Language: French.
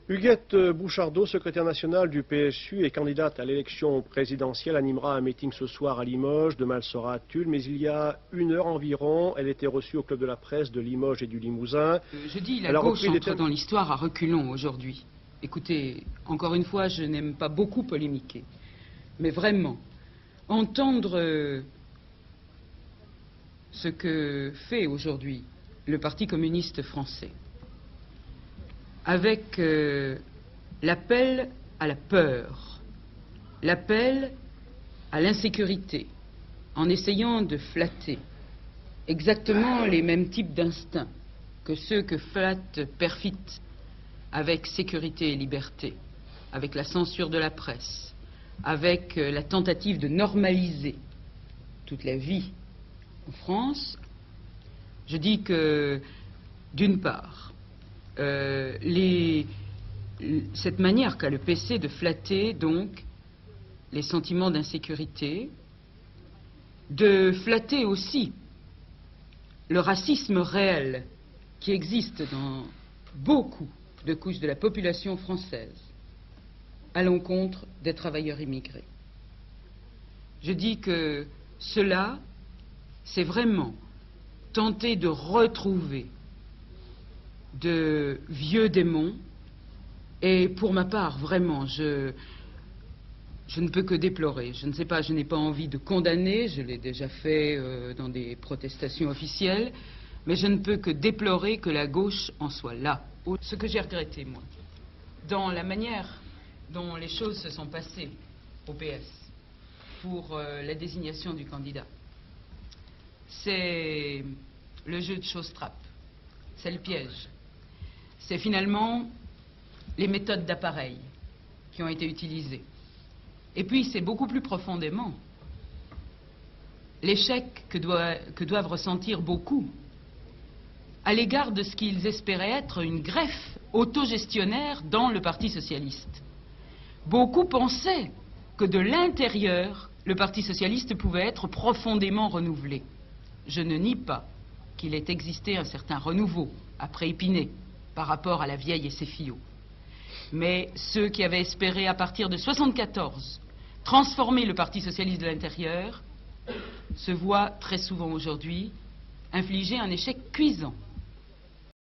Huguette Bouchardot, secrétaire nationale du PSU et candidate à l'élection présidentielle, animera un meeting ce soir à Limoges. Demain, elle sera à Tulle, mais il y a une heure environ, elle était reçue au Club de la Presse de Limoges et du Limousin. Je dis, la gauche entre dans l'histoire à reculons aujourd'hui. Écoutez, encore une fois, je n'aime pas beaucoup polémiquer. Mais vraiment, entendre ce que fait aujourd'hui le Parti communiste français, avec l'appel à la peur, l'appel à l'insécurité, en essayant de flatter exactement les mêmes types d'instincts que ceux que flatte Perfit avec sécurité et liberté, avec la censure de la presse, avec la tentative de normaliser toute la vie en France. Je dis que, d'une part, cette manière qu'a le PC de flatter donc les sentiments d'insécurité, de flatter aussi le racisme réel qui existe dans beaucoup de couches de la population française à l'encontre des travailleurs immigrés. Je dis que cela, c'est vraiment tenter de retrouver de vieux démons, et pour ma part, vraiment, je ne peux que déplorer. Je ne sais pas, je n'ai pas envie de condamner, je l'ai déjà fait dans des protestations officielles, mais je ne peux que déplorer que la gauche en soit là. Ce que j'ai regretté, moi, dans la manière dont les choses se sont passées au PS pour la désignation du candidat, c'est le jeu de choses-trappes, c'est le piège. C'est finalement les méthodes d'appareil qui ont été utilisées. Et puis c'est beaucoup plus profondément l'échec que doivent ressentir beaucoup à l'égard de ce qu'ils espéraient être une greffe autogestionnaire dans le Parti socialiste. Beaucoup pensaient que de l'intérieur, le Parti socialiste pouvait être profondément renouvelé. Je ne nie pas qu'il ait existé un certain renouveau après Épinay par rapport à la vieille et ses fillots. Mais ceux qui avaient espéré à partir de 1974 transformer le Parti socialiste de l'intérieur se voient très souvent aujourd'hui infliger un échec cuisant.